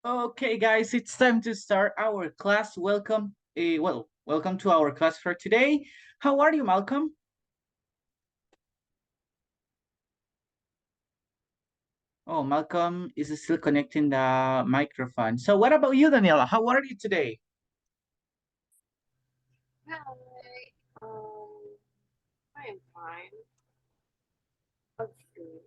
Okay, guys, it's time to start our class. Welcome. Welcome to our class for today. How are you, Malcolm? Oh, Malcolm is still connecting the microphone. So what about you, Daniela? How are you today? Hi, I am fine. Okay.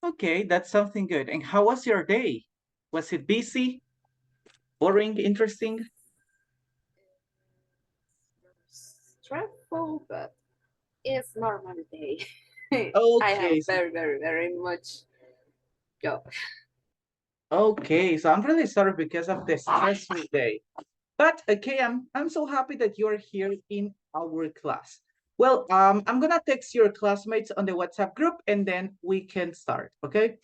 Okay, that's something good. And how was your day? Was it busy, boring, interesting? Stressful, but it's normal day. I have Okay, very much go. okay. So I'm really sorry because of the stressful day. But okay, I'm so happy that you're here in our class. Well, I'm gonna text your classmates on the WhatsApp group and then we can start, okay?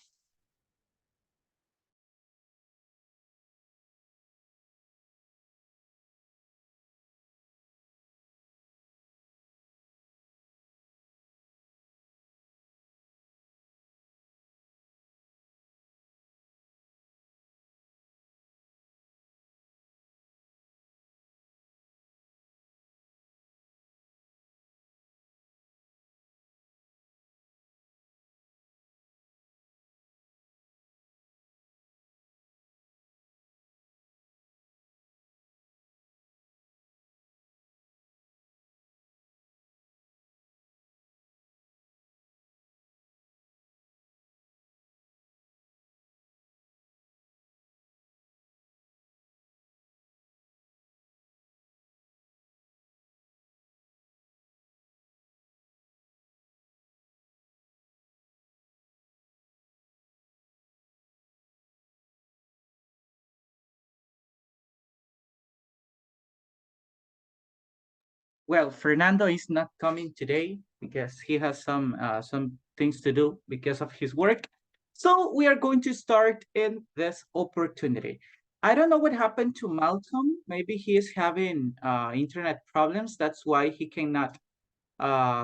Well, Fernando is not coming today because he has some things to do because of his work. So we are going to start in this opportunity. I don't know what happened to Malcolm. Maybe he is having internet problems. That's why he cannot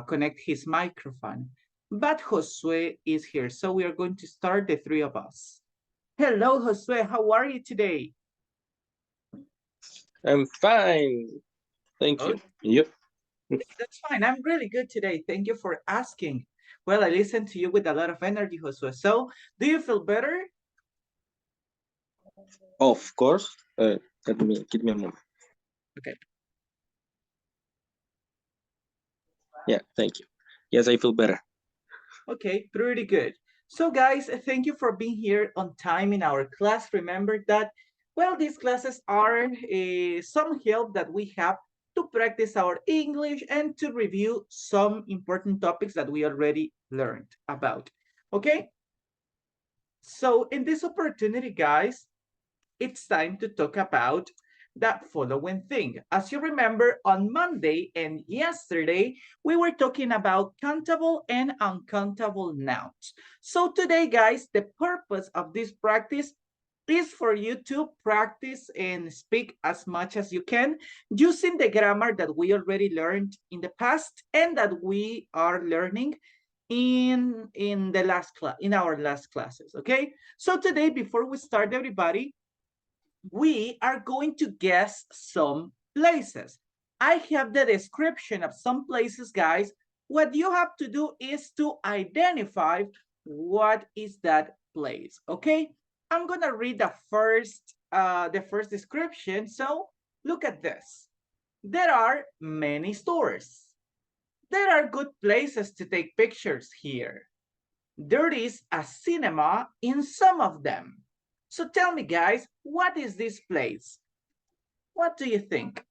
connect his microphone. But Josue is here, so we are going to start the three of us. Hello, Josue. How are you today? I'm fine. Thank Oh, you. You? that's fine. I'm really good today. Thank you for asking. Well, I listened to you with a lot of energy, Josue. So, do you feel better? Of course. Give me a moment. Okay. Yeah, thank you. Yes, I feel better. Okay, pretty good. So, guys, thank you for being here on time in our class. Remember that, well, these classes are some help that we have to practice our English and to review some important topics that we already learned about. Okay, so in this opportunity, guys, it's time to talk about that following thing. As you remember, on Monday and yesterday, we were talking about countable and uncountable nouns. So today, guys, the purpose of this practice is for you to practice and speak as much as you can using the grammar that we already learned in the past and that we are learning in the last class, in our last classes. Okay, so today, before we start, everybody, we are going to guess some places. I have the description of some places, guys. What you have to do is to identify what is that place, okay? I'm gonna read the first description. So look at this. There are many stores. There are good places to take pictures here. There is a cinema in some of them. So tell me, guys, what is this place? What do you think?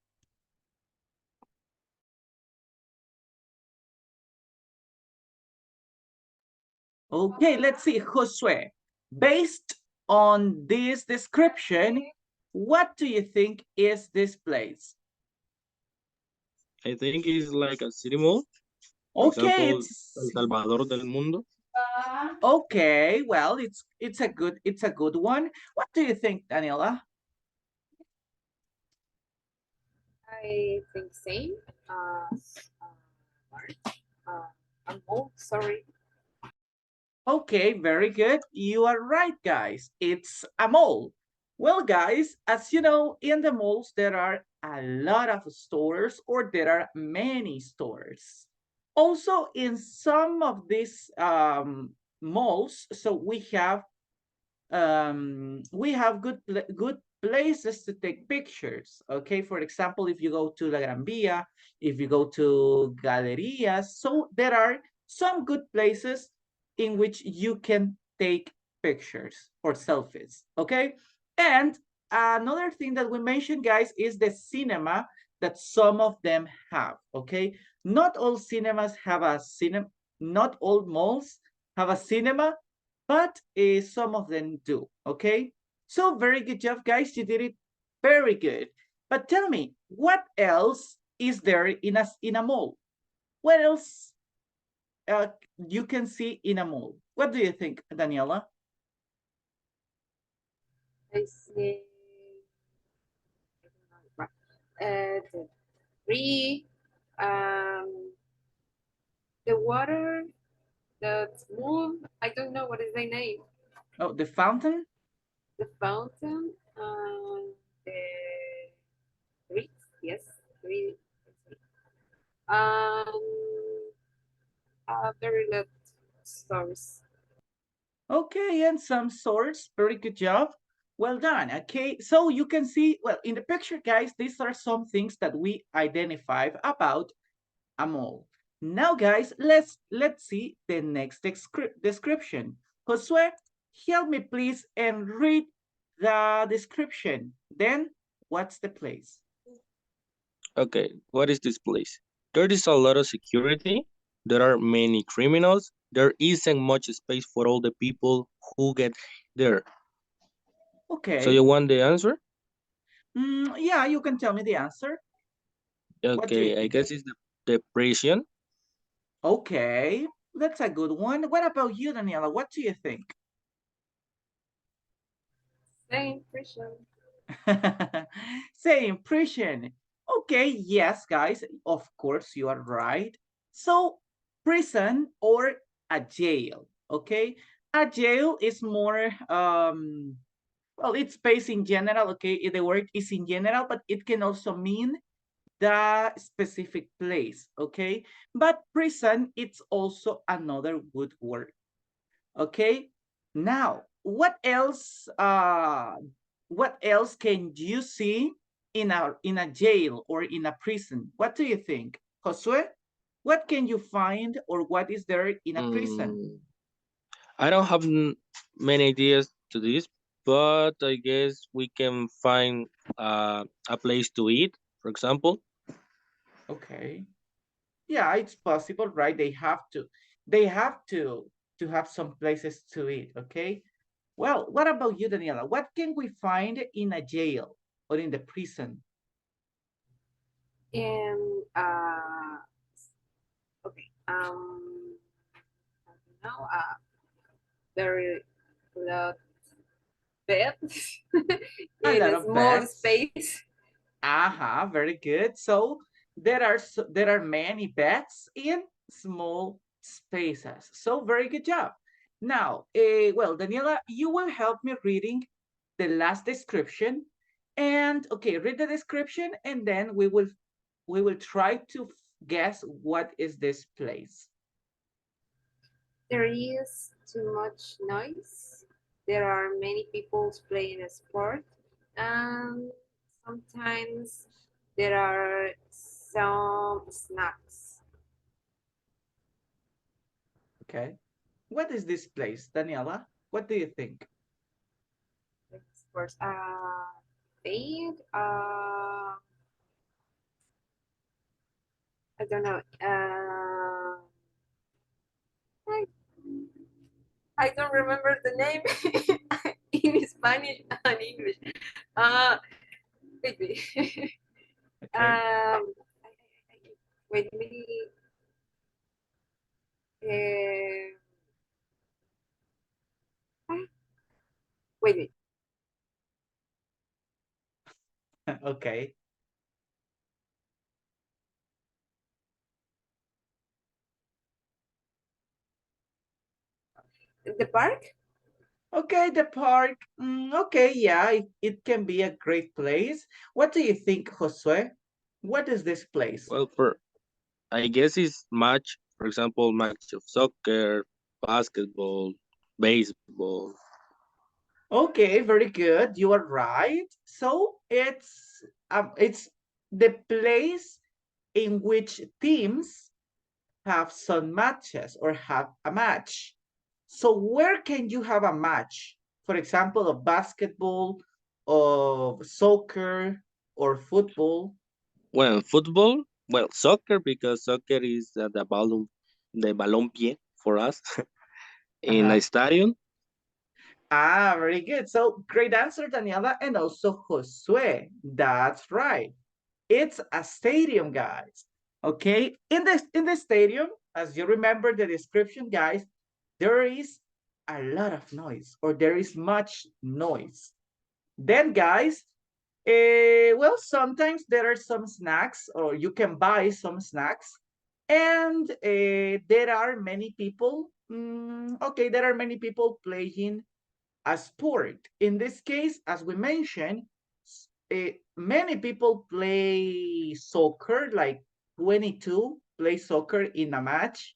Okay, let's see, Josue. Based on this description, what do you think is this place? I think it's like a city mall. For Okay, example, El it's Salvador del Mundo. okay. Well, it's a good one. What do you think, Daniela? I think same as March. I'm old, sorry. Okay, very good. You are right, guys. It's a mall. Well, guys, as you know, in the malls, there are a lot of stores or there are many stores. Also, in some of these malls, so we have good places to take pictures. Okay, for example, if you go to La Gran Via, if you go to Galerías, so there are some good places in which you can take pictures or selfies. Okay, and another thing that we mentioned, guys, is the cinema that some of them have. Okay, not all cinemas have a cinema. Not all malls have a cinema, but some of them do, okay? So very good job, guys. You did it very good. But tell me, what else is there in a mall? What else uh, you can see in a mall? What do you think, Daniela? I see. The tree, um, the water that move. I don't know what is the name. Oh, the fountain? The fountain, the trees. Yes, tree. Um, very good stories. Okay, and some sorts. Very good job. Well done. Okay, so you can see, well, in the picture, guys, these are some things that we identified about a mall. Now, guys, let's see the next description. Josue, help me please and read the description. Then, what's the place? Okay, what is this place? There is a lot of security. There are many criminals. There isn't much space for all the people who get there. So Okay. you want the answer? Yeah, you can tell me the answer. What do you Okay, I think? guess it's the prison. Okay, that's a good one. What about you, Daniela? What do you think? Same impression. Same impression. Okay, yes, guys, of course you are right. So, prison or a jail, okay? A jail is more, well, it's based in general, okay? The word is in general, but it can also mean the specific place, okay? But prison, it's also another good word. Okay, now what else can you see in a jail or in a prison? What do you think, Josue? What can you find or what is there in a prison? Mm, I don't have many ideas to this, but I guess we can find a place to eat, for example. Okay, yeah, it's possible, right? They have to have some places to eat. Okay, well, what about you, Daniela? What can we find in a jail or in the prison? And okay, I don't know. Very lot bed A in lot a of small beds. space. Aha, very good. So there are many beds in small spaces. So very good job. Now, well, Daniela, you will help me reading the last description. And okay, read the description, and then we will try to guess what is this place. There is too much noise. There are many people playing a sport, and sometimes there are some snacks. Okay, what is this place, Daniela? What do you think? Sports. Think. I don't know. I, I don't remember the name in Spanish and English. Uh, wait, wait. Okay. Wait, me. Uh, wait, wait. Okay. The park? Okay, the park. Okay, yeah, it can be a great place. What do you think, Josue? What is this place? Well, for I guess it's match, for example, match of soccer, basketball, baseball. Okay, very good. You are right. So it's the place in which teams have some matches or have a match. So where can you have a match? For example, of basketball, of soccer, or football. Well, football, well, soccer because soccer is the balón pie for us in a Uh-huh. stadium. Ah, very good. So great answer, Daniela, and also Josue. That's right. It's a stadium, guys. Okay, in the stadium, as you remember the description, guys, there is a lot of noise, or there is much noise. Then, guys, well, sometimes there are some snacks, or you can buy some snacks, and there are many people. Okay, there are many people playing a sport. In this case, as we mentioned, many people play soccer, like 22 play soccer in a match.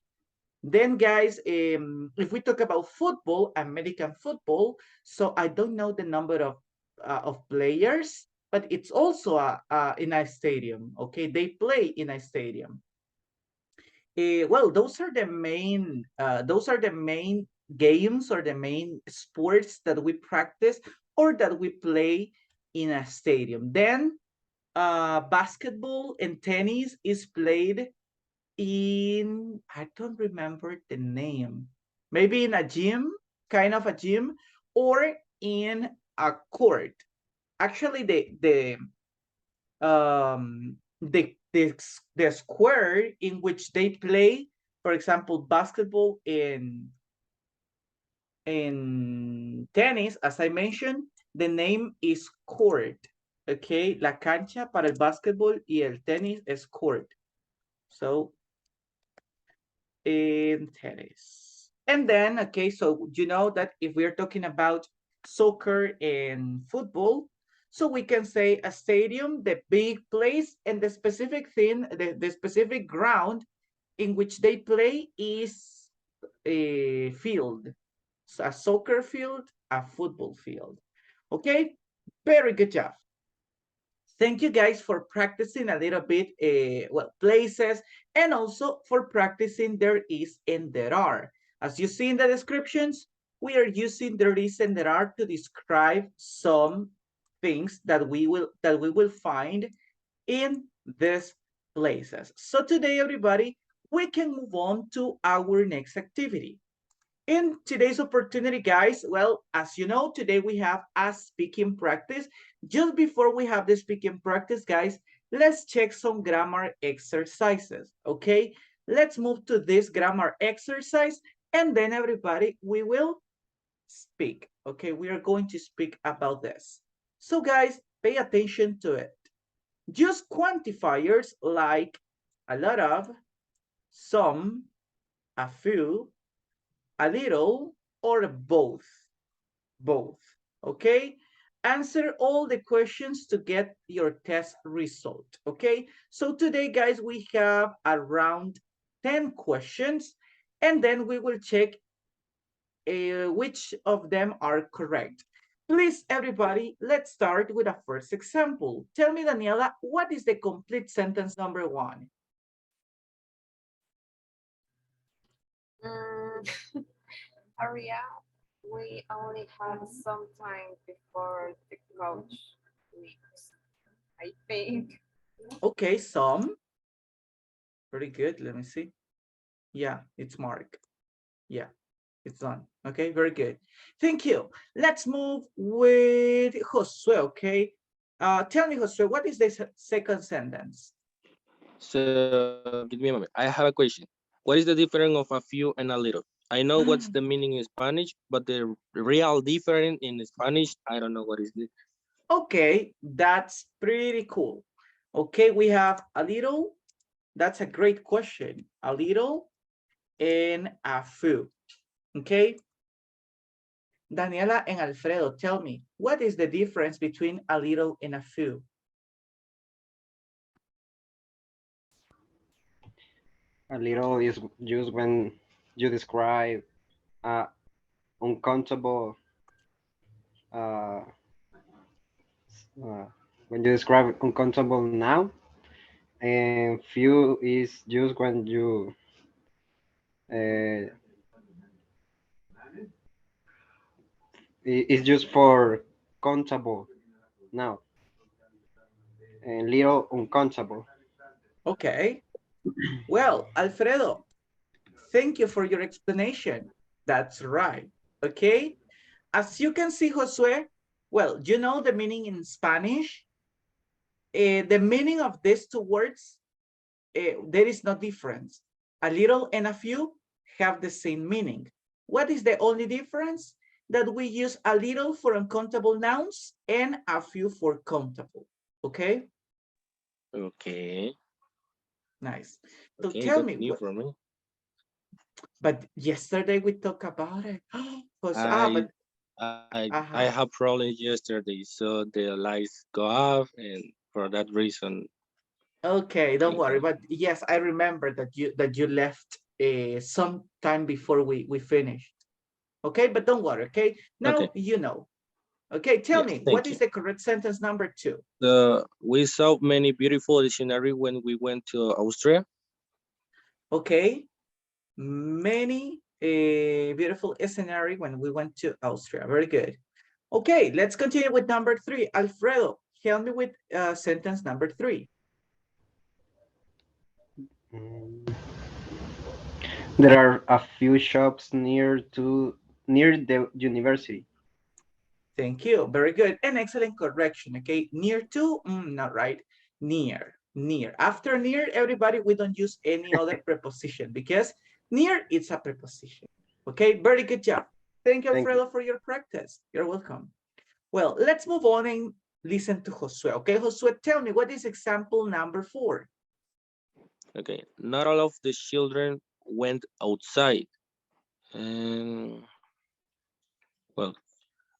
Then, guys, if we talk about football, American football, so I don't know the number of players, but it's also in a stadium. Okay, they play in a stadium. Well, those are the main games or the main sports that we practice or that we play in a stadium. Then basketball and tennis is played in, I don't remember the name, maybe in a gym, kind of a gym, or in a court. Actually, the square in which they play, for example, basketball in tennis, as I mentioned, the name is court. Okay, la cancha para el básquetbol y el tenis es court. So in tennis. And then, okay, so you know that if we're talking about soccer and football, so we can say a stadium, the big place, and the specific thing, the specific ground in which they play is a field. So a soccer field, a football field. Okay, very good job. Thank you guys for practicing a little bit, well, places, and also for practicing there is and there are. As you see in the descriptions, we are using there is and there are to describe some things that we will find in these places. So today, everybody, we can move on to our next activity. In today's opportunity, guys, well, as you know, today we have a speaking practice. Just before we have the speaking practice, guys, let's check some grammar exercises, okay? Let's move to this grammar exercise, and then everybody, we will speak, okay? We are going to speak about this. So, guys, pay attention to it. Use quantifiers like a lot of, some, a few, a little, or both, okay? Answer all the questions to get your test result, okay? So today, guys, we have around 10 questions, and then we will check which of them are correct. Please, everybody, let's start with a first example. Tell me, Daniela, what is the complete sentence number one? Hurry up. We only have some time before the coach leaves. I think. Okay, some. Very good. Let me see. Yeah, it's Mark. Yeah, it's done. Okay, very good. Thank you. Let's move with Josue, okay? Tell me, Josue, what is the second sentence? So give me a moment. I have a question. What is the difference of a few and a little? I know what's the meaning in Spanish, but the real difference in Spanish, I don't know what is it. Okay, that's pretty cool. Okay, we have a little. That's a great question. A little and a few. Okay, Daniela and Alfredo, tell me, what is the difference between a little and a few? A little is used when you describe uncountable. Uh, uh, when you describe uncountable noun, and few is used when you uh, is used for countable now, and little uncountable. Okay. Well, Alfredo, thank you for your explanation. That's right. Okay. As you can see, Josue, well, you know the meaning in Spanish. The meaning of these two words, there is no difference. A little and a few have the same meaning. What is the only difference? That we use a little for uncountable nouns and a few for countable. Okay, Okay. nice. So Okay, tell that's me, new for me. but yesterday we talked about it. I But I uh-huh. have problems yesterday, so the lights go off, and for that reason, Okay, don't okay, worry. But yes, I remember that you left some time before we finished. Okay, but don't worry. Okay, now okay, you know. Okay, tell yes, me, what thank is you. the correct sentence number 2? We saw many beautiful scenery when we went to Austria. Okay, many beautiful scenery when we went to Austria. Very good. Okay, let's continue with number 3. Alfredo, help me with sentence number 3. Mm. There are a few shops near the university. Thank you. Very good. An excellent correction. Okay, near to, not right. Near, near. After near, everybody, we don't use any other preposition because near it's a preposition. Okay, very good job. Thank you, Thank you. Alfredo, for your practice. You're welcome. Well, let's move on and listen to Josue. Okay, Josue, tell me, what is example number 4? Okay, not all of the children went outside, and well,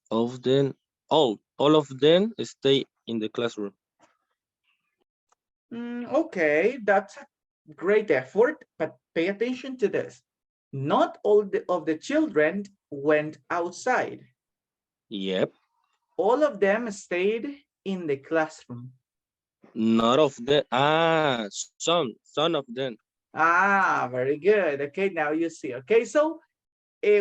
of them, all of them stay in the classroom. Okay, that's a great effort, but pay attention to this. Not all of the children went outside. Yep, All of them stayed in the classroom. not of them. Some of them. Ah, very good. Okay, now you see. Okay, so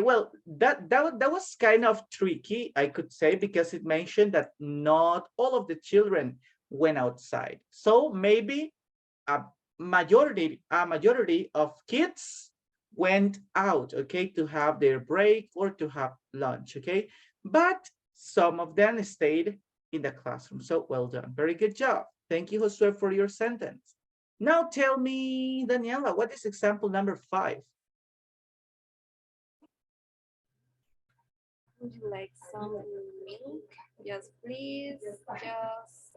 well, that was kind of tricky, I could say, because it mentioned that not all of the children went outside. So maybe a majority of kids went out, okay, to have their break or to have lunch, okay, but some of them stayed in the classroom. So well done, very good job. Thank you, Josue, for your sentence. Now tell me, Daniela, what is example number 5? Would you like some milk? Yes, please. Just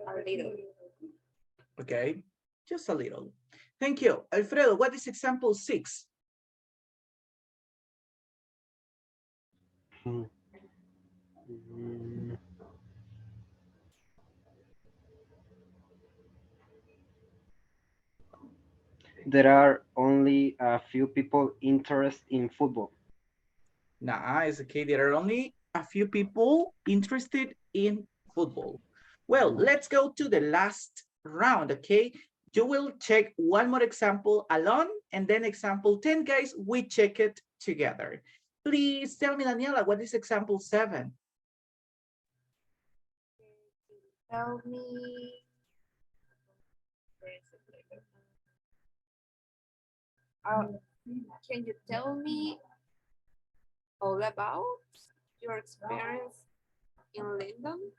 a little. Okay, just a little. Thank you. Alfredo, what is example 6? Mm. Mm. There are only a few people interested in football. Nice. Okay, there are only a few people interested in football. Well, let's go to the last round, okay? You will check one more example alone and then example 10, guys, we check it together. Please tell me, Daniela, what is example 7? Tell me. Uh, can you tell me all about your experience in London?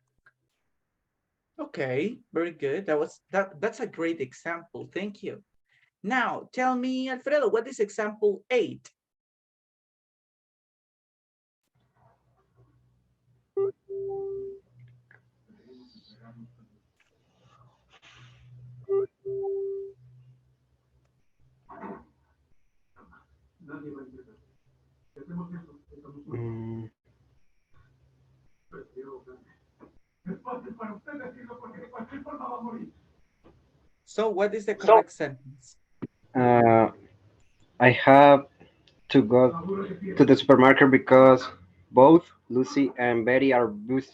Okay, very good. That's a great example. Thank you. Now, tell me, Alfredo, what is example 8? Mm. So what is the correct sentence? Uh, I have to go to the supermarket because both Lucy and Betty are busy.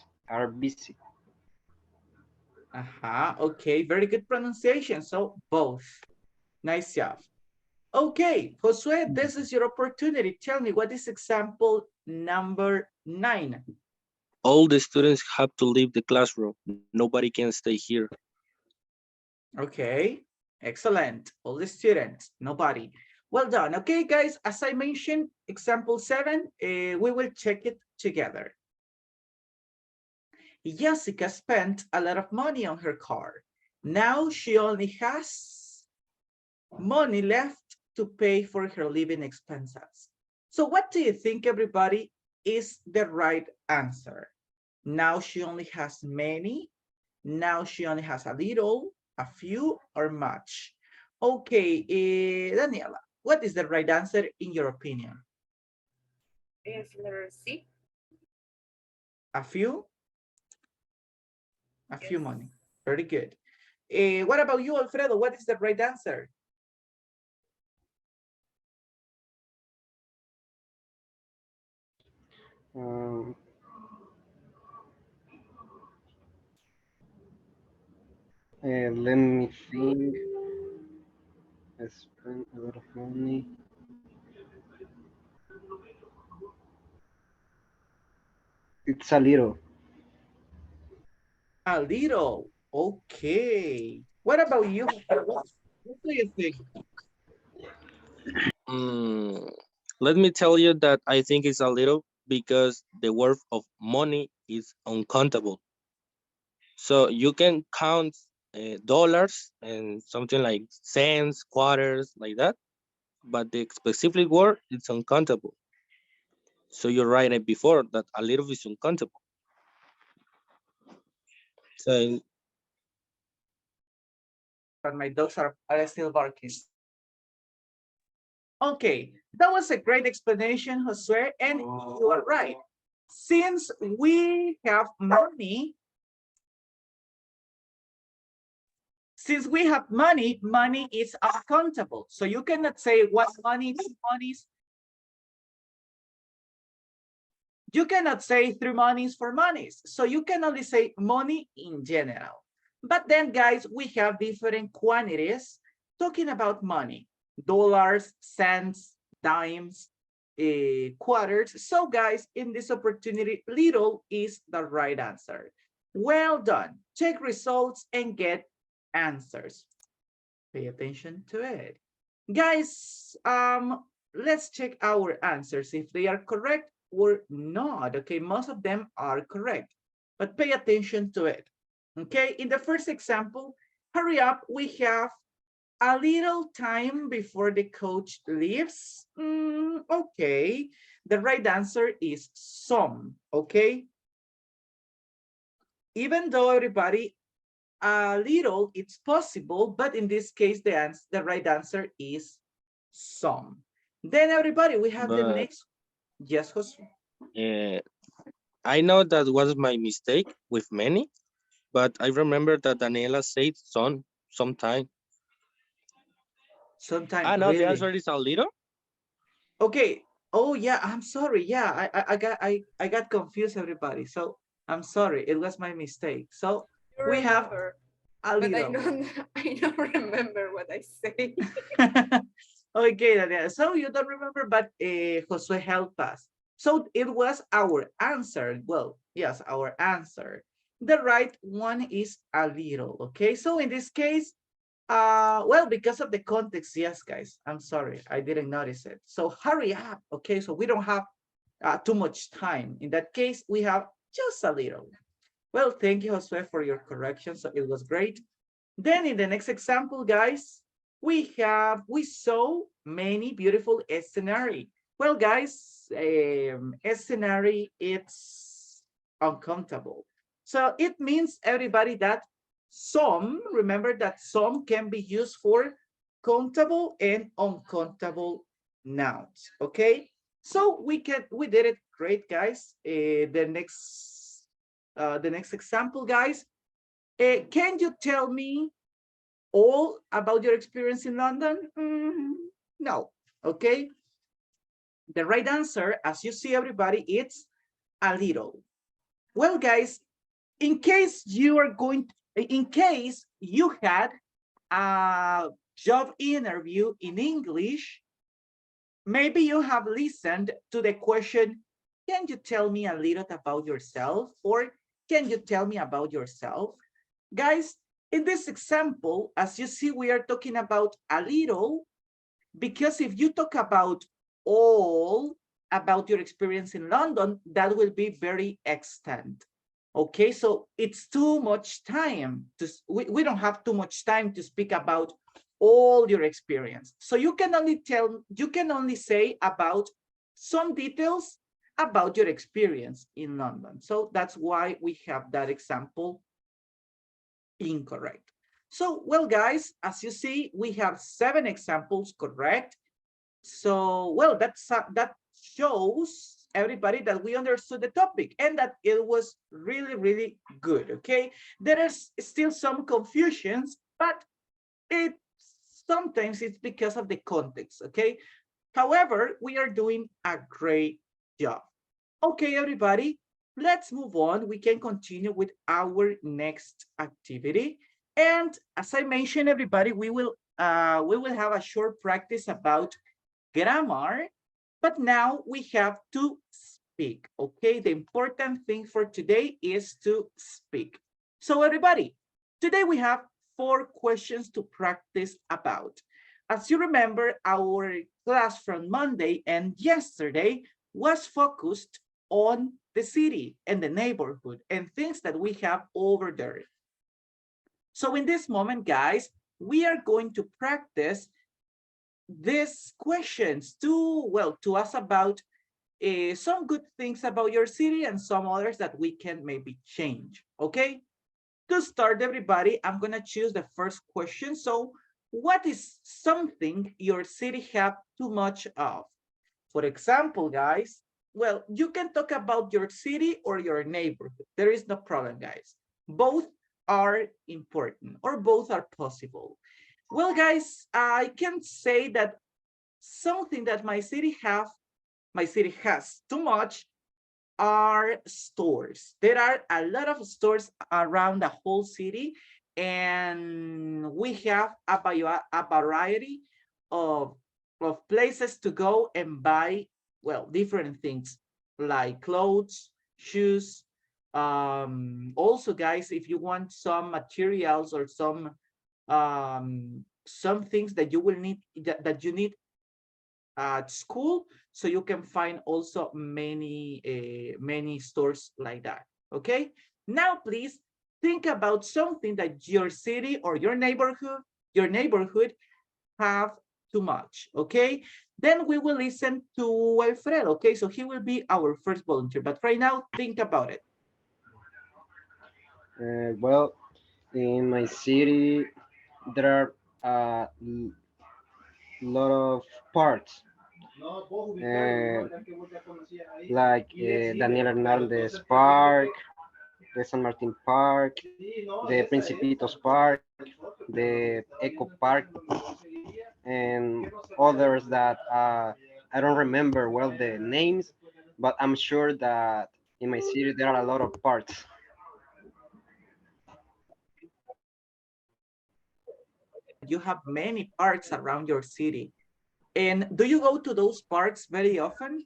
Okay, very good pronunciation. So both. Nice job. Okay, Josue, this is your opportunity. Tell me, what is example number 9? All the students have to leave the classroom. Nobody can stay here. Okay, excellent. All the students, nobody. Well done. Okay, guys, as I mentioned, example 7, we will check it together. Jessica spent a lot of money on her car. Now she only has money left to pay for her living expenses. So what do you think, everybody, is the right answer? Now she only has many. Now she only has a little, a few, or much. Okay, Daniela, what is the right answer in your opinion? Is letter C? A few? A few Yes. money. Very good. What about you, Alfredo? What is the right answer? Um, let me think. I spent a lot of money. It's a little. A little. Okay. What about you? What do you think? Mm, let me tell you that I think it's a little because the worth of money is uncountable. So you can count dollars and something like cents, quarters, like that, but the specific word is uncountable. So you're right before that a little is uncountable. So But my dogs are still barking. Okay, that was a great explanation, Josue, and you are right. Since we have money, money is uncountable. So you cannot say what money, two monies. You cannot say three monies for monies. So you can only say money in general. But then, guys, we have different quantities talking about money: dollars, cents, dimes, quarters. So, guys, in this opportunity, little is the right answer. Well done. Check results and get answers. Pay attention to it. Guys, let's check our answers if they are correct or not. Okay, most of them are correct, but pay attention to it. Okay, in the first example, hurry up, we have a little time before the coach leaves. Okay, the right answer is some. Okay, even though everybody, a little, it's possible, but in this case, the right answer is some. Then everybody, we have the but next. Yes, Jose. uh, I know that was my mistake with many, but I remember that Daniela said sometime. Sometime, Ah, no, the really. answer is a little. Okay. Oh yeah, I'm sorry. Yeah, I got confused, everybody. So I'm sorry. It was my mistake. So You we have remember, a but I little. don't. I don't remember what I say. Okay, Daniela. So you don't remember, but Josue helped us. So it was our answer. Well, yes, our answer. The right one is a little. Okay, so in this case, well, because of the context, yes, guys. I'm sorry, I didn't notice it. So hurry up. Okay, so we don't have too much time. In that case, we have just a little. Well, thank you, Josue, for your correction. So it was great. Then in the next example, guys, we saw many beautiful scenery. Well, guys, scenery, it's uncountable. So it means, everybody, that some, remember that some can be used for countable and uncountable nouns, okay? So we did it great, guys. The next example, guys. Can you tell me all about your experience in London? No, okay? The right answer, as you see everybody, it's a little. Well, guys, in case you are going, in case you had a job interview in English, maybe you have listened to the question, can you tell me a little about yourself? Or can you tell me about yourself? Guys, in this example, as you see, we are talking about a little, because if you talk about all about your experience in London, that will be very extent. Okay, so it's too much time to, we don't have too much time to speak about all your experience. So you can only say about some details about your experience in London. So that's why we have that example incorrect. So, well, guys, as you see, we have 7 examples correct. So, well, that shows everybody that we understood the topic and that it was really, really good, okay? There is still some confusions, but sometimes it's because of the context, okay? However, we are doing a great job. Okay, everybody, let's move on. We can continue with our next activity. And as I mentioned, everybody, we will have a short practice about grammar, but now we have to speak, okay? The important thing for today is to speak. So everybody, today we have 4 questions to practice about. As you remember, our class from Monday and yesterday was focused on the city and the neighborhood and things that we have over there. So in this moment, guys, we are going to practice these questions to us about some good things about your city and some others that we can maybe change, okay? To start, everybody, I'm gonna choose the first question. So what is something your city have too much of? For example, guys, well, you can talk about your city or your neighborhood. There is no problem, guys. Both are important or both are possible. Well, guys, I can say that something that my city has too much are stores. There are a lot of stores around the whole city, and we have a variety of places to go and buy, well, different things like clothes, shoes. Also, guys, if you want some materials or some things that you will need that you need at school, so you can find also many stores like that. Okay, now please think about something that your city or your neighborhood have too much. Okay, then we will listen to Alfredo. Okay, so he will be our first volunteer, but right now think about it. Well, in my city, there are a lot of parks, like Daniel Hernandez Park, the San Martin Park, the Principitos Park, the Eco Park, and others that I don't remember well the names, but I'm sure that in my city there are a lot of parks. You have many parks around your city, and do you go to those parks very often?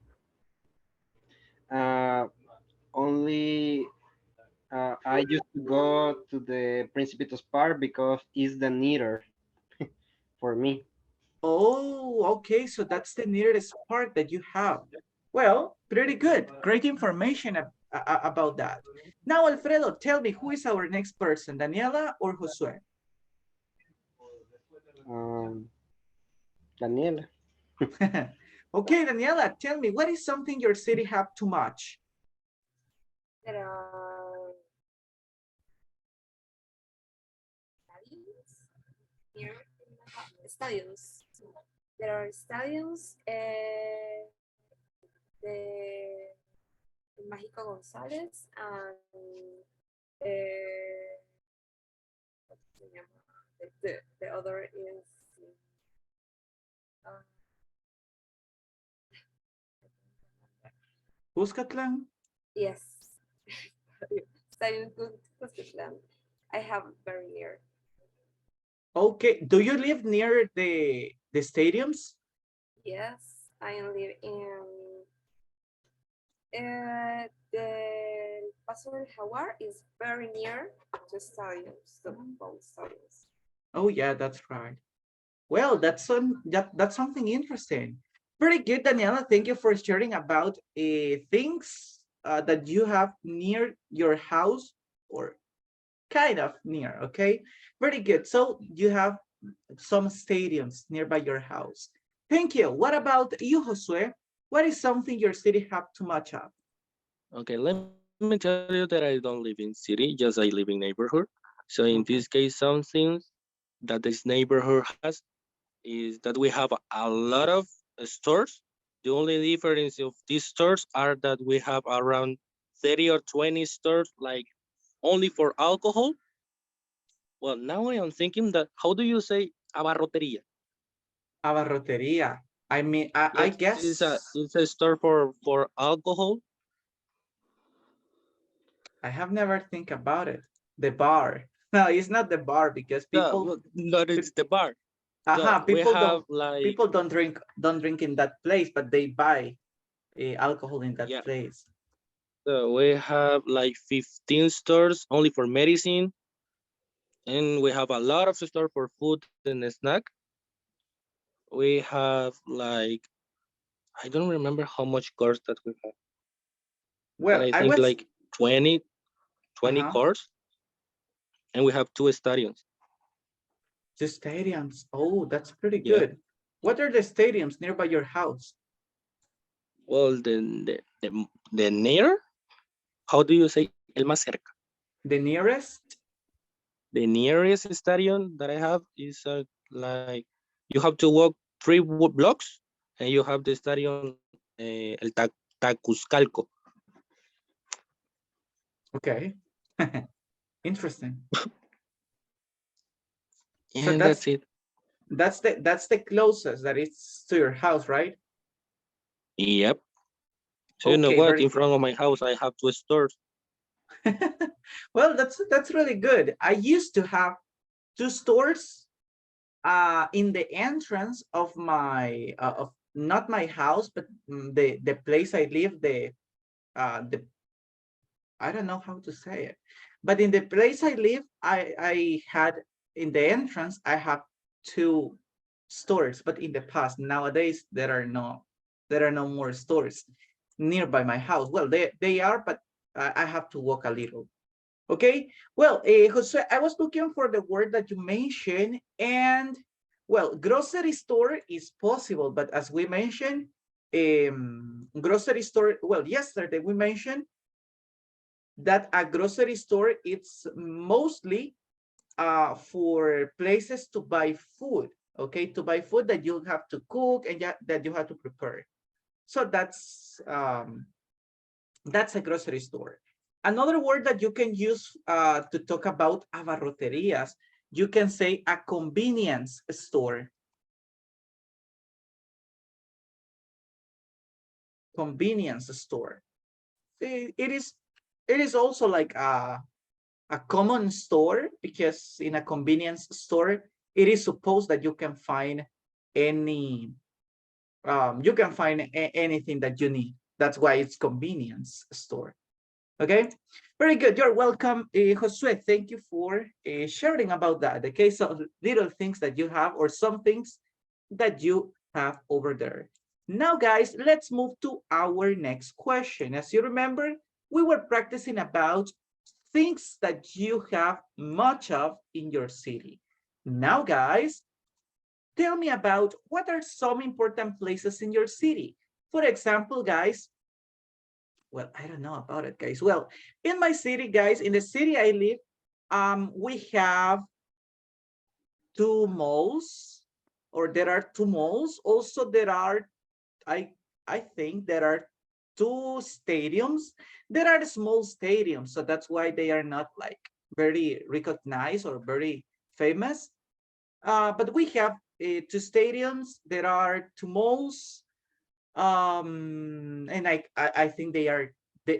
Uh, Only I used to go to the Principitos Park because it's the nearer for me. Oh, okay. So that's the nearest park that you have. Well, pretty good. Great information about that. Now, Alfredo, tell me, who is our next person, Daniela or Josue? Um, Daniel. Okay, Daniela, tell me, what is something your city have too much? There are stadiums here. Stadiums. There are stadiums. The Mágico González and ¿cómo se llama? The other is uh, Cuscatlán? yes. Stadium Cuscatlán. I have very near. Okay. Do you live near the stadiums? Yes, I live in the Paso del Jaguar is very near to stadiums, the both stadiums. Oh yeah, that's right. Well, that's something interesting. Pretty good, Daniela. Thank you for sharing about things that you have near your house or kind of near. Okay, pretty good. So you have some stadiums nearby your house. Thank you. What about you, Josue? What is something your city have too much of? Okay, let me tell you that I don't live in city, just I live in neighborhood. So in this Okay. case, something that this neighborhood has is that we have a lot of stores. The only difference of these stores are that we have around 30 or 20 stores like only for alcohol. Well, now I am thinking that how do you say abarrotería? Abarrotería. I mean, I Yes, guess it's a store for alcohol. I have never think about it. The bar. No, it's not the bar because No, people, not it's the bar. So aha, we have like people don't drink in that place, but they buy alcohol in that yeah. place. So we have like 15 stores only for medicine, and we have a lot of stores for food and snack. We have like I don't remember how much cars that we have, but Well, I I think was, like 20 uh-huh, cars, and we have two stadiums. the stadiums. Oh, that's pretty Yeah. good. What are the stadiums nearby your house? Well, the near, how do you say el más cerca? The nearest? The nearest stadium that I have is like you have to walk 3 blocks, and you have the stadium el Tacuzcalco. Okay. Interesting. So And that's it. that's the closest that is to your house, right? Yep. So you know Okay, what? very In good. front of my house, I have two stores. Well, that's really good. I used to have two stores in the entrance of my of not my house, but the place I live, the I don't know how to say it, but in the place I live, I had in the entrance I have two stores, but in the past nowadays there are no more stores nearby my house. Well, they are, but I have to walk a little. Okay, well, Jose, I was looking for the word that you mentioned, and well, grocery store is possible, but as we mentioned, grocery store, well, yesterday we mentioned that a grocery store it's mostly for places to buy food, okay, to buy food that you have to cook and that you have to prepare. So that's a grocery store. Another word that you can use to talk about abarroterias, you can say a convenience store. Convenience store. It is also like a common store because in a convenience store, it is supposed that you can find any anything that you need. That's why it's convenience store. Okay, very good. You're welcome, Josue. Thank you for sharing about that. Okay, so little things that you have or some things that you have over there. Now, guys, let's move to our next question. As you remember, we were practicing about things that you have much of in your city. Now, guys, tell me about what are some important places in your city. For example, guys, well, I don't know about it, guys. Well, in my city, guys, in the city I live, we have two malls, or there are two malls. Also, there are, I I think there are two stadiums. There are small stadiums, so that's why they are not like very recognized or very famous. But we have two stadiums. There are two malls, and I think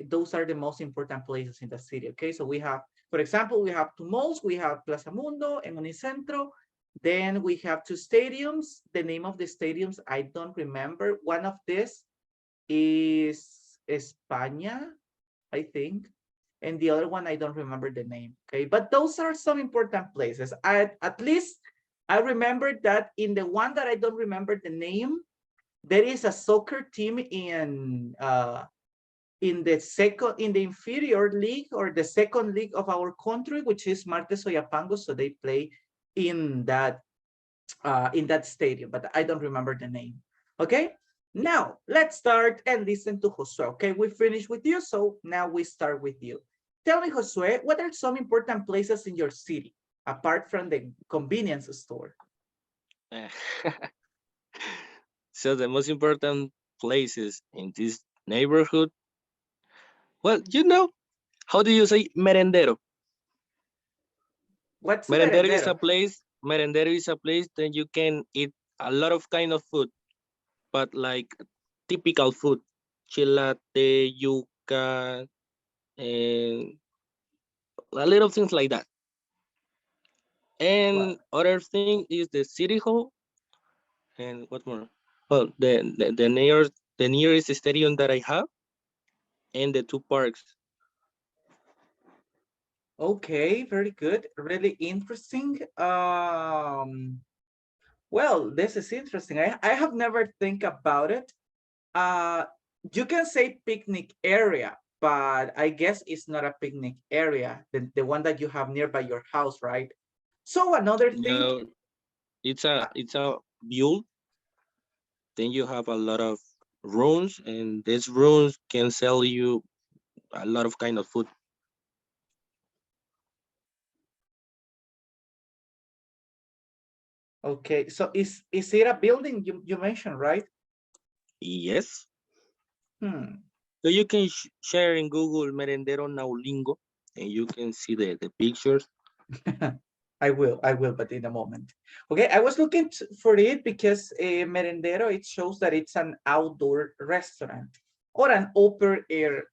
those are the most important places in the city. Okay, so we have, for example, we have two malls. We have Plaza Mundo and Unicentro. Then we have two stadiums. The name of the stadiums I don't remember. One of this is España, I think, and the other one I don't remember the name. Okay, but those are some important places. At least I remember that in the one that I don't remember the name, there is a soccer team in the inferior league or the second league of our country, which is Marte Soyapango. So they play in that stadium, but I don't remember the name. Okay, now let's start and listen to Josue. Okay, we finished with you, so now we start with you. Tell me, Josue, what are some important places in your city apart from the convenience store? So the most important places in this neighborhood, well, how do you say merendero? What's Merendero merendero? is a place that you can eat a lot of kind of food, but like typical food, chilate, yuca, and a little things like that. Well, And other thing is the city hall, and what more? Well, the nearest stadium that I have, and the two parks. okay, very good, really interesting. Well, this is interesting. I have never think about it. Uh, you can say picnic area, but I guess it's not a picnic area, the one that you have nearby your house, right? So another thing, No, uh, it's a view. Then you have a lot of rooms, and these rooms can sell you a lot of kind of food. okay, so is it a building you mentioned, right? Yes. Hmm. So you can share in Google Merendero Naulingo, and you can see the pictures. I will, but in a moment. Okay, I was looking for it because merendero, it shows that it's an outdoor restaurant or an open air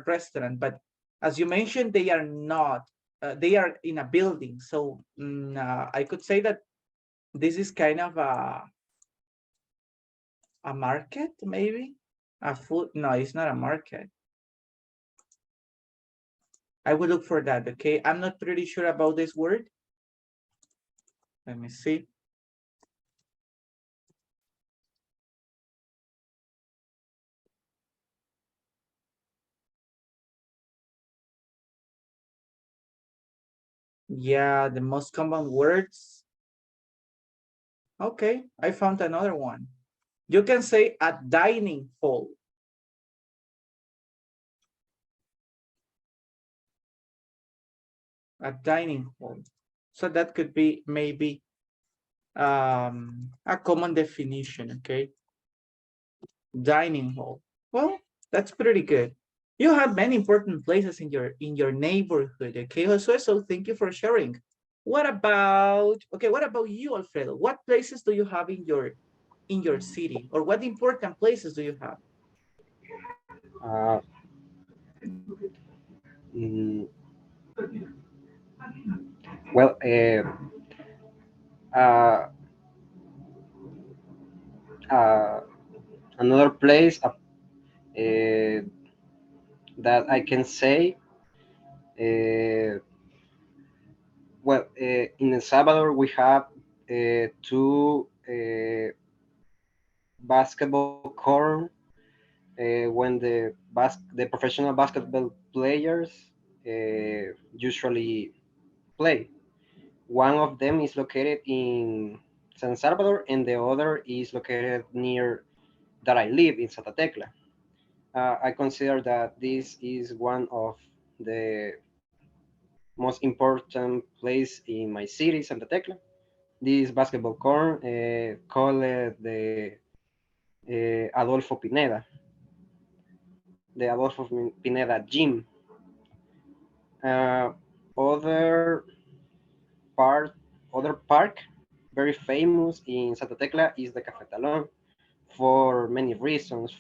restaurant. But as you mentioned, they are not. They are in a building, so I could say that this is kind of a market, maybe a food. No, it's not a market. I will look for that. Okay, I'm not pretty sure about this word. Let me see. Yeah, the most common words. Okay, I found another one. You can say a dining hall. A dining hall. So that could be maybe a common definition, okay? Dining hall. Well, that's pretty good. You have many important places in your neighborhood, okay, Josue? So thank you for sharing. What about you, Alfredo? What places do you have in your city, or what important places do you have? Uh, mm, well, uh, uh, another place that I can say, uh, well, in El Salvador we have two basketball court when the professional basketball players usually play. One of them is located in San Salvador, and the other is located near that I live in Santa Tecla. I consider that this is one of the most important place in my city, Santa Tecla. This basketball court called the Adolfo Pineda, the Adolfo Pineda Gym. Uh, other part, other park. very famous in Santa Tecla is the Cafetalón for many reasons.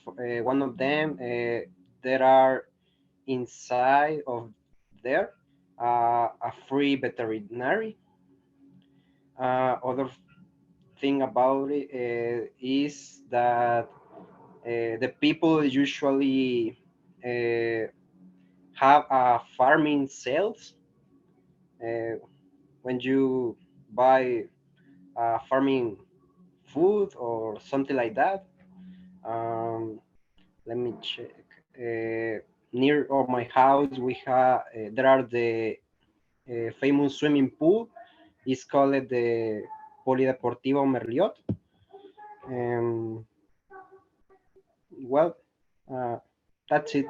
One of them, there are inside of there a free veterinary. Other thing about it is that the people usually have a farming sales uh, when you buy farming food or something like that. Um, Let me check. Near of my house, we have there are the famous swimming pool. It's called the Polideportivo Merliot. Um, well, uh, that's it.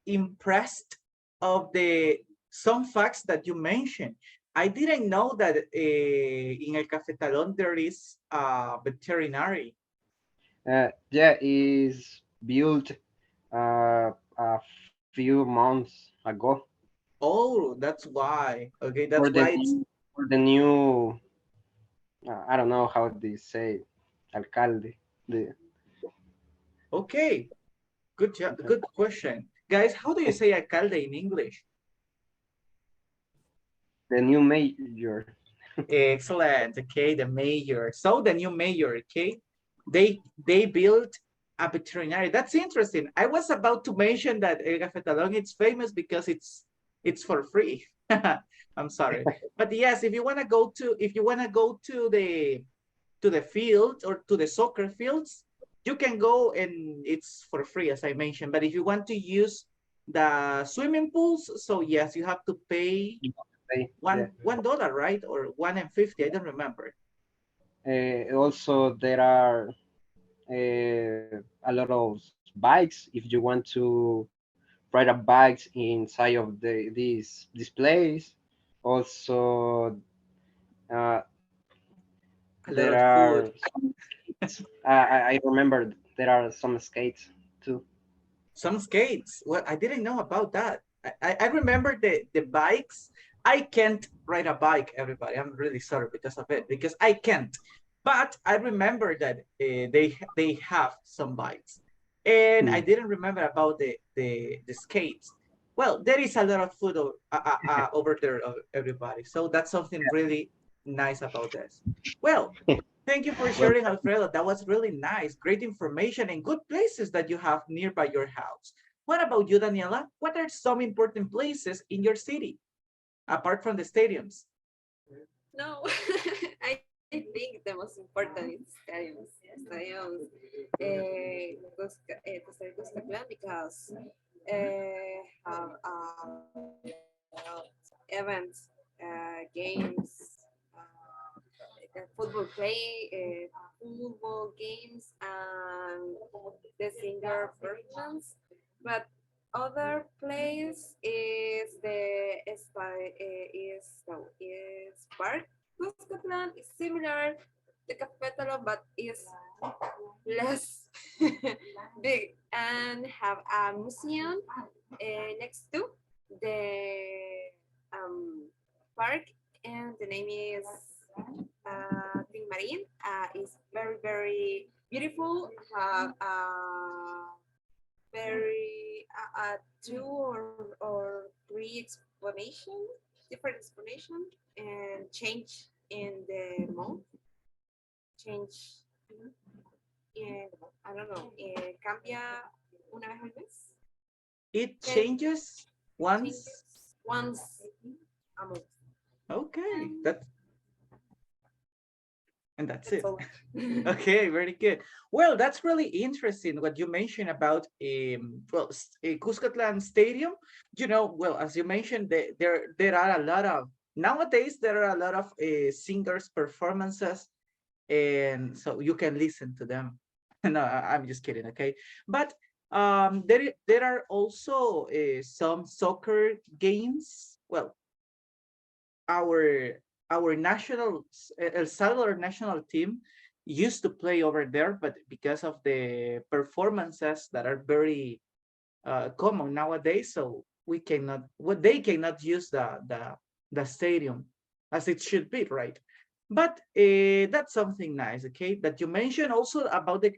Impressed of the some facts that you mentioned. I didn't know that in El Cafetalón there is a veterinary. Yeah, is built a few months ago Oh, that's why. Okay, for that's why it's the new I don't know how they say alcalde the okay. Good job. Good question. Guys, how do you say alcalde in English? the new mayor. Excellent. Okay, the mayor. So the new mayor, okay, they built a veterinary. That's interesting. I was about to mention that El Cafetalón it's famous because it's for free. I'm sorry, but yes, if you wanna go to the field or to the soccer fields, you can go and it's for free, as I mentioned. But if you want to use the swimming pools, so yes, you have to pay Yeah. $1, right? Or 1.50, I don't remember. Also, there are a lot of bikes if you want to ride a bikes inside of this place. Also, uh, A lot there of are food. I remember there are some skates too. Some skates. Well, I didn't know about that. I remember the bikes. I can't ride a bike, everybody. I'm really sorry because of it, because I can't. But I remember that they have some bikes. And I Hmm. didn't remember about the skates. Well, there is a lot of food over there, everybody. So that's something really nice about this. Well, thank you for Well, sharing, Alfredo. That was really nice. Great information and good places that you have nearby your house. What about you, Daniela? What are some important places in your city, apart from the stadiums? No, I think the most important is stadiums. Stadiums, Costa Rica Cuscatlán, because have events, games, football football games, and the singer performance. But other place is is Park Cuscatlán. Is similar to Cafetalo, but is less big and have a museum next to the park, and the name is Marine. Is very beautiful. Have very two or three different explanation, and change in the month, change in I don't know, cambia una vez al mes, It change, changes once. changes once a month. Okay, and that's That's it. all. Okay, very good. Well, that's really interesting what you mentioned about Cuscatlan Stadium. You know, well, as you mentioned, there are a lot of nowadays there are a lot of singers performances, and so you can listen to them. No, I'm just kidding. Okay, but there are also some soccer games. Well, our national El Salvador national team used to play over there, but because of the performances that are very common nowadays, so we cannot, well, they cannot use the stadium as it should be, right? But that's something nice, okay? That you mentioned also about the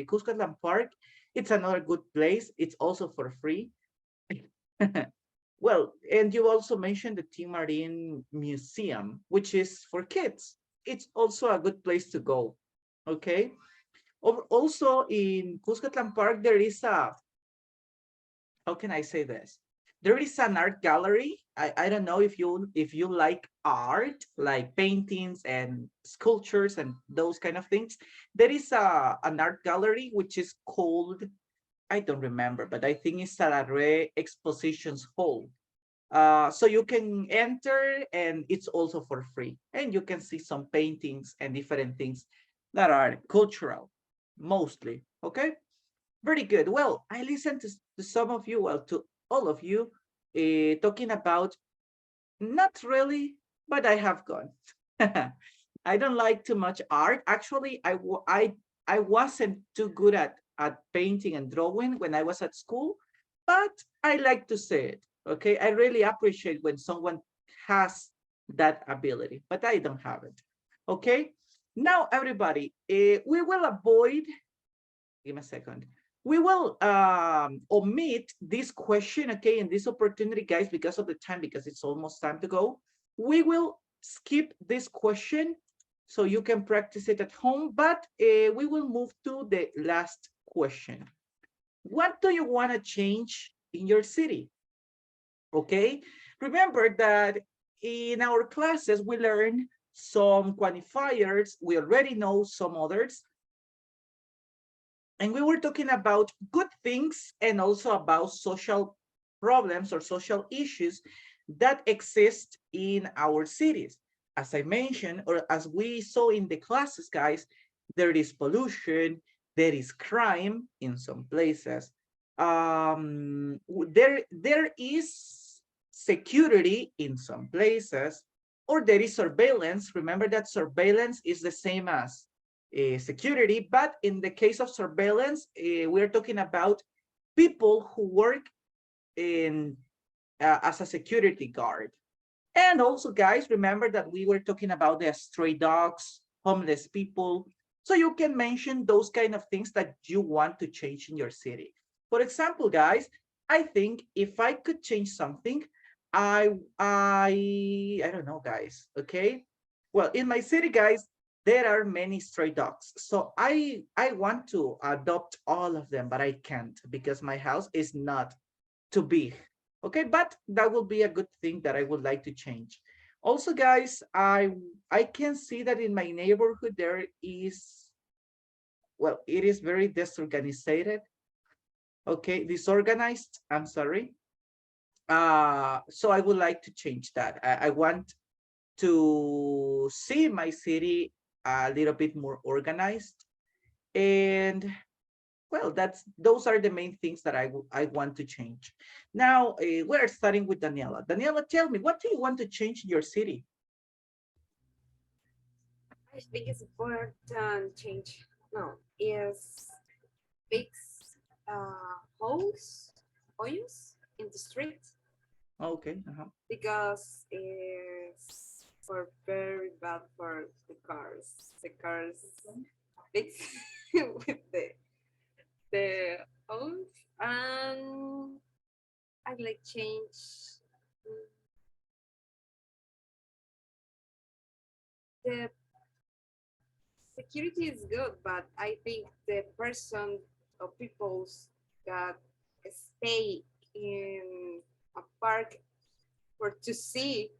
Cuscatlan Park. It's another good place. It's also for free. Well, and you also mentioned the T. Marine Museum, which is for kids. It's also a good place to go, okay? Also in Cuscatlan Park, there is a, how can I say this? There is an art gallery. I don't know if you like art, like paintings and sculptures and those kind of things. There is an art gallery which is called, I don't remember, but I think it's Sarare Expositions Hall. So you can enter and it's also for free. And you can see some paintings and different things that are cultural, mostly, okay? Very good. Well, I listened to some of you, well, to all of you, talking about, not really, but I have gone. I don't like too much art. Actually, I wasn't too good at painting and drawing when I was at school, but I like to say it. Okay, I really appreciate when someone has that ability, but I don't have it. Okay, now everybody, we will avoid. Give me a second. We will omit this question, okay, in this opportunity, guys, because of the time, because it's almost time to go. We will skip this question so you can practice it at home, but we will move to the last question. What do you want to change in your city? Okay, remember that in our classes, we learn some quantifiers. We already know some others. And we were talking about good things and also about social problems or social issues that exist in our cities. As I mentioned, or as we saw in the classes, guys, there is pollution, there is crime in some places. There is security in some places, or there is surveillance. Remember that surveillance is the same as security, but in the case of surveillance, we're talking about people who work in as a security guard. And also, guys, remember that we were talking about the stray dogs, homeless people. So you can mention those kind of things that you want to change in your city. For example, guys, I think if I could change something, I don't know, guys. Okay. Well, in my city, guys, there are many stray dogs. So I want to adopt all of them, but I can't because my house is not too big. Okay, but that will be a good thing that I would like to change. Also, guys, I can see that in my neighborhood there is, well, it is very disorganized. Okay, disorganized. I'm sorry. So I would like to change that. I want to see my city a little bit more organized. And well, those are the main things that I want to change. Now we're starting with Daniela. Daniela, tell me, what do you want to change in your city? I think it's important change. No, is fix holes, holes in the street Okay. because it's for very bad for the cars. The cars fix with the holes, and I like change the security is good, but I think the person or peoples that stay in a park for to see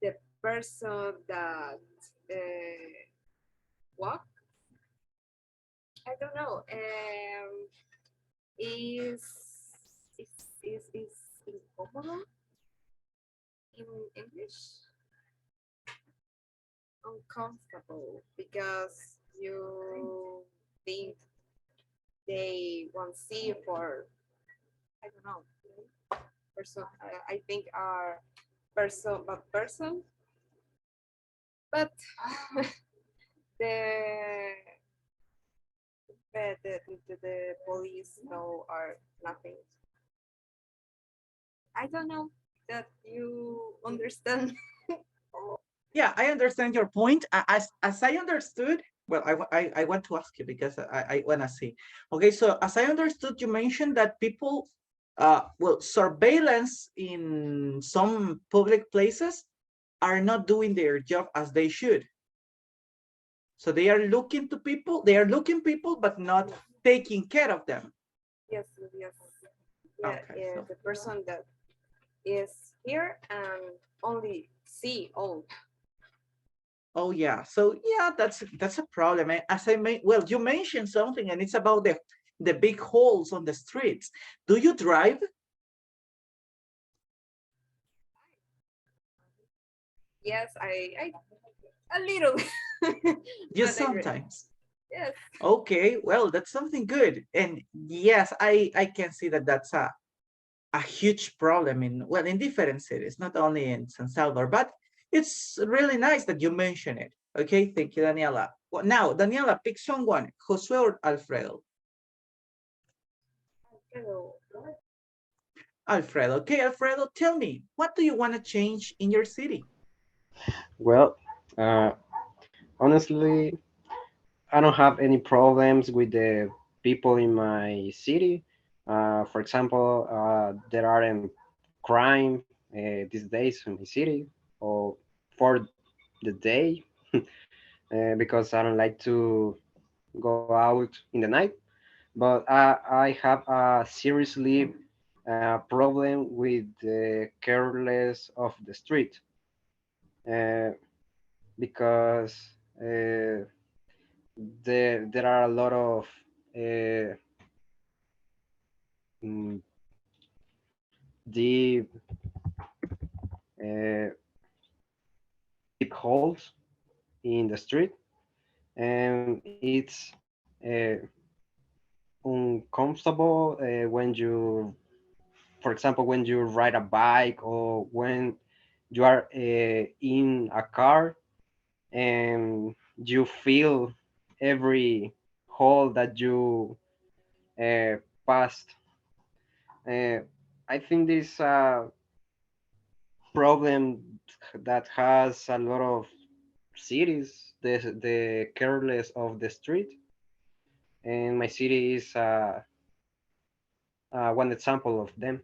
the person that walk. I don't know. Is is incomodable in English? Uncomfortable because you think they won't see you for I don't know person. I think are person, but the the police know are nothing. I don't know that you understand. Yeah, I understand your point. As I understood, well, I want to ask you because I want to see. Okay, so as I understood, you mentioned that people, well, surveillance in some public places are not doing their job as they should. So they are looking to people, they are looking people, but not taking care of them. Yes, yes. Yeah, Okay, so the person that is here and only see all. oh yeah, so yeah, that's a problem. As I may, well, you mentioned something, and it's about the big holes on the streets. Do you drive? Yes, I a little, Just not a great. sometimes. Yes, Okay, well, that's something good. And yes, I can see that that's a huge problem in, well, in different cities, not only in San Salvador, but it's really nice that you mention it. Okay, thank you, Daniela. Well, now, Daniela, pick someone, Josue or Alfredo. hello. Alfredo. Okay, Alfredo, tell me, what do you want to change in your city? Well, uh, honestly, I don't have any problems with the people in my city. For example, there aren't crime these days in my city or for the day because I don't like to go out in the night. But I have a seriously problem with the careless of the street uh, because uh, there are a lot of uh, mm, deep uh, deep holes in the street, and it's uncomfortable when you, for example, when you ride a bike or when you are in a car and you feel every hole that you uh, passed. Uh, I think this problem that has a lot of cities, the careless of the street, and my city is one example of them.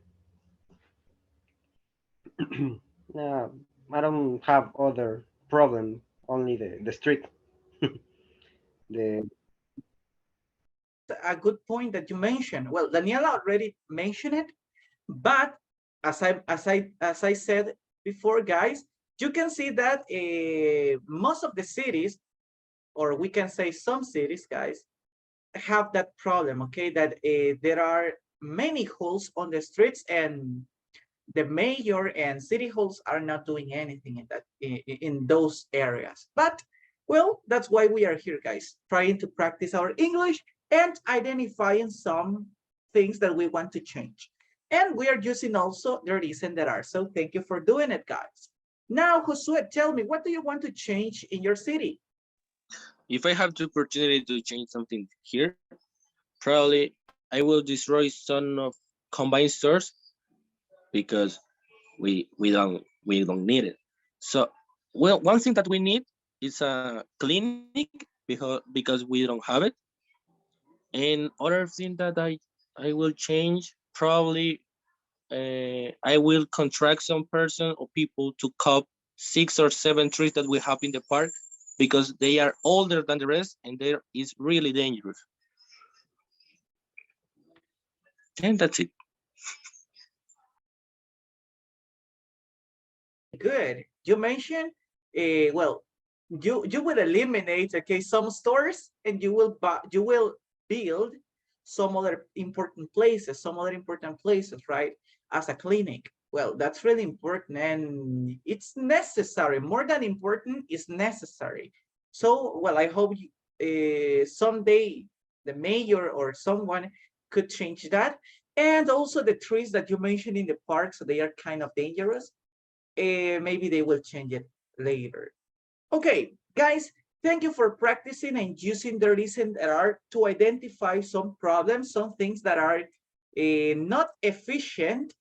uh, I don't have other problem, only the street. The A good point that you mentioned. Well, Daniela already mentioned it, but as I said before, guys, you can see that most of the cities, or we can say some cities, guys, have that problem. Okay, that there are many holes on the streets, and the mayor and city halls are not doing anything in that in those areas. But well, that's why we are here, guys, trying to practice our English and identifying some things that we want to change. And we are using also there is and there are. So thank you for doing it, guys. Now, Josue, tell me, what do you want to change in your city? If I have the opportunity to change something here, probably I will destroy some of combined stores because we don't need it. So, well, one thing that we need is a clinic because we don't have it. And other thing that I will change, probably I will contract some person or people to cut 6 or 7 trees that we have in the park because they are older than the rest and there is really dangerous. And that's it. Good. You mentioned, well, you will eliminate, okay, some stores, and you will build some other important places, right? As a clinic. Well, that's really important, and it's necessary. More than important, is necessary. So, well, I hope someday the mayor or someone could change that. And also the trees that you mentioned in the park, so they are kind of dangerous. Maybe they will change it later. Okay, guys, thank you for practicing and using the listen that are to identify some problems, some things that are not efficient,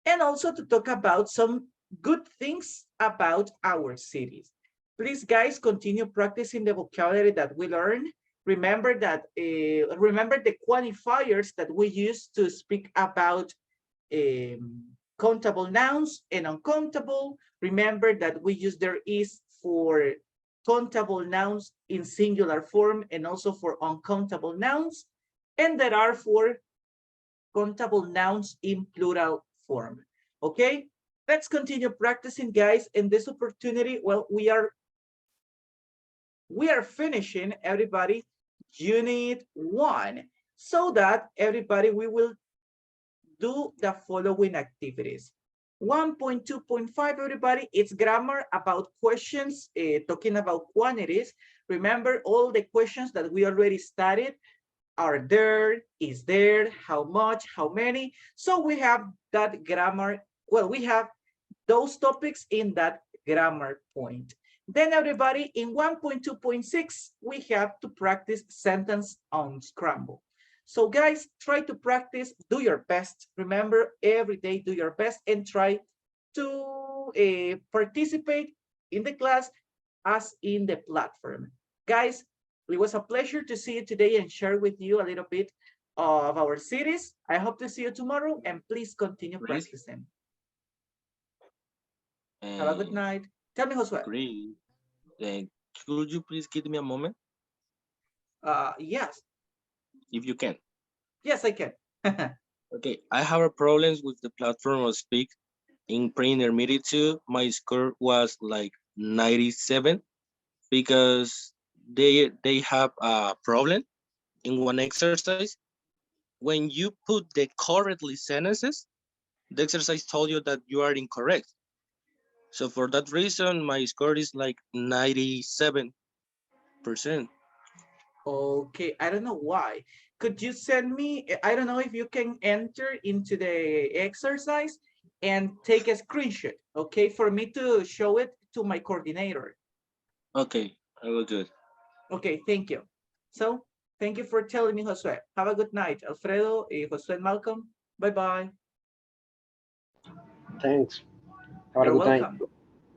and also to talk about some good things about our cities. Please, guys, continue practicing the vocabulary that we learned. Remember that, remember the qualifiers that we use to speak about countable nouns and uncountable. Remember that we use there is for countable nouns in singular form and also for uncountable nouns, and there are for countable nouns in plural form. Okay, let's continue practicing, guys. In this opportunity, well, we are finishing, everybody, unit 1, so that everybody, we will do the following activities. 1.2.5, everybody, it's grammar about questions, talking about quantities. Remember all the questions that we already studied. Are there, is there, how much, how many. So we have that grammar, well, we have those topics in that grammar point. Then everybody, in 1.2.6, we have to practice sentence unscramble. So guys, try to practice, do your best. Remember, every day do your best and try to participate in the class as in the platform. Guys, it was a pleasure to see you today and share with you a little bit of our series. I hope to see you tomorrow, and please continue practicing. Have a good night. Tell me, Josue. Great. Could you please give me a moment? Yes. If you can. Yes, I can. Okay, I have a problems with the platform of Speak. In pre-intermediate 2, my score was like 97 because they have a problem in one exercise. When you put the correctly sentences, the exercise told you that you are incorrect. So for that reason, my score is like 97%. Okay, I don't know why. Could you send me, I don't know if you can enter into the exercise and take a screenshot, okay, for me to show it to my coordinator. Okay, I will do it. Okay, thank you. So, thank you for telling me, Josue. Have a good night, Alfredo, Josue, and Malcolm. Bye-bye. Thanks. Have a You're good night. welcome.